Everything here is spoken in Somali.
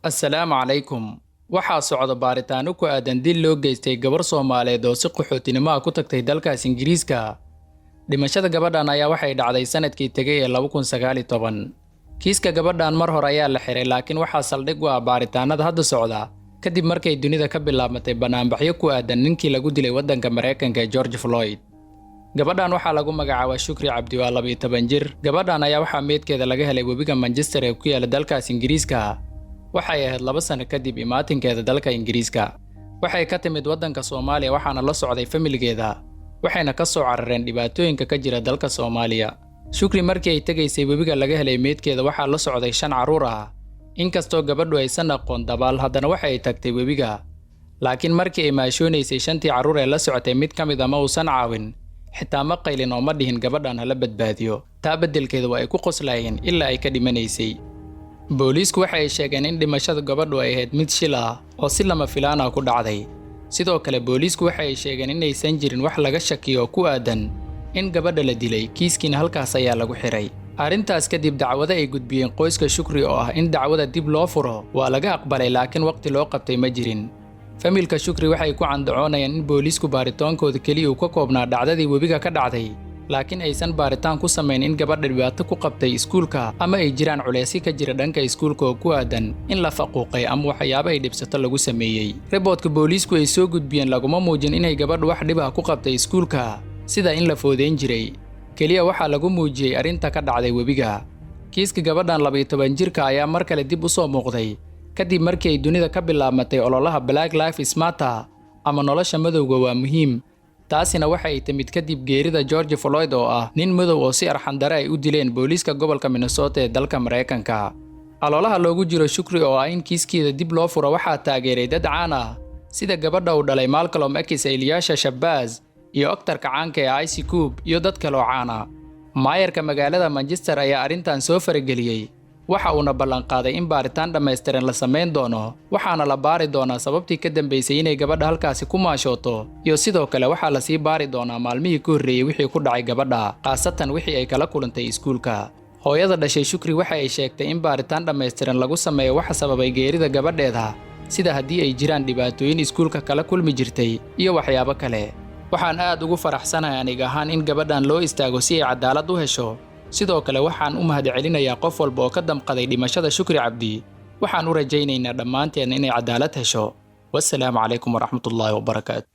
assalaamu calaykum. waxaa socda baaritaano ku aadan dil loo geystay gabar Soomaaliyeed oo si qaxootinimo ah ku tagtay dalkaas Ingiriiska. dhimashada gabadhan ayaa waxay dhacday sanadkii tagay ee 2019. kiiska gabadhan mar hore ayaa la xiray laakiin waxaa saldhig u ah baaritaanada hadda socda kadib markay dunida ka bilaabmatay banaanbaxyo ku aadan ninkii lagu dilay waddanka Mareykanka George Floyd. gabadhan waxaa lagu magacaabaa Shukri Cabdi, waa 12 jir. gabadhan ayaa waxaa meedkeeda laga helay webiga Manchester ee ku yaala dalkaas Ingiriiska. waxay ahayd 2 sano kadib imaatinkeeda dalka Ingiriiska. waxay ka timid waddanka Soomaaliya waxaana la socday familgeeda, waxayna ka soo carareen dhibaatooyinka ka jira dalka Soomaaliya. Shukri markii ay tagaysay webiga laga helay meedkeeda waxaa la socday 5 carruur ah. inkastoo gabadhu aysan aqoon dabaal, haddana waxay tagtay webiga. laakiin markii ay maashoonaysay 5tii carruur ee la socotay mid ka mid ah ma uusan caawin, xitaa ma qaylin oo ma dhihin gabadhan hala badbaadiyo. taa beddelkeeda waa ay ku qoslayeen ilaa ay ka dhimanaysay. booliisku waxay sheegeen in dhimashada gabadhu ay ahayd mid shil ah oo si lama filaan ah ku dhacday. sidoo kale booliisku waxay sheegeen inaysan jirin wax laga shakiyo ku aadan in gabadha la dilay, kiiskiina halkaas ayaa lagu xiray. arrintaas kadib dacwado ay gudbiyeen qoyska Shukri oo ah in dacwada dib loo furo waa laga aqbalay, laakiin waqti loo qabtay ma jirin. familka Shukri waxay ku candacoonayaan in booliisku baaritaankooda keliya uu ka koobnaa dhacdadii webiga ka dhacday, laakiin aysan baaritaan ku samayn in gabadha dhibaato ku qabtay iskuulka ama ay jiraan culeysyo ka jira dhanka iskuulka oo ku aadan in la faquuqay ama waxyaabo ay dhibsato lagu sameeyey. riboodka booliisku ay soo gudbiyeen laguma muujin inay gabadhu wax dhib ah ku qabtay iskuulka sida in la foodeyn jiray. keliya waxaa lagu muujiyey arrinta ka dhacday webiga. kiiska gabadhan 12 jirka ayaa mar kale dib u soo muuqday kadib markii ay dunida ka bilaabmatay ololaha Black Lives Matter ama nolosha madowga waa muhiim. taasina waxay timid kadib geerida George Floyd oo ah nin madow oo si arxandare ay u dileen booliiska gobolka Minnesota ee dalka Mareykanka. ololaha loogu jiro Shukri oo ah in kiiskeeda dib loo furo waxaa taageeray dad caan ah sida gabadha uu dhalay Malcolm X, Elisha Shabazz iyo aktarka caanka ee Ice Cube iyo dad kale oo caan ah. maayarka magaalada Manchester ayaa arrintan soo farageliyey, waxa uuna ballan qaaday in baaritaan dhammaystiran la samayn doono, waxaana la baari doonaa sababtii ka dambeysay inay gabadha halkaasi ku maashooto, iyo sidoo kale waxaa la sii baari doonaa maalmihii ka horreeyay wixii ku dhacay gabadha, khaasatan wixii ay kala kulantay iskuulka. hooyada dhashay Shukri waxa ay sheegtay in baaritaan dhammaystiran lagu sameeyo waxa sababay geerida gabadheeda, sida haddii ay jiraan dhibaatooyin iskuulka kala kulmi jirtay iyo waxyaabo kale. waxaan aad ugu faraxsanahay aniga ahaan in gabadhan loo istaago si ay cadaalad u hesho. sidoo kale waxaan u mahadcelinayaa qof walba oo ka damqaday dhimashada Shukri Cabdi. waxaan u rajaynaynaa dhammaanteen inay cadaalad hesho. wassalaamu calaykum waraxmatullaahi wabarakaatu.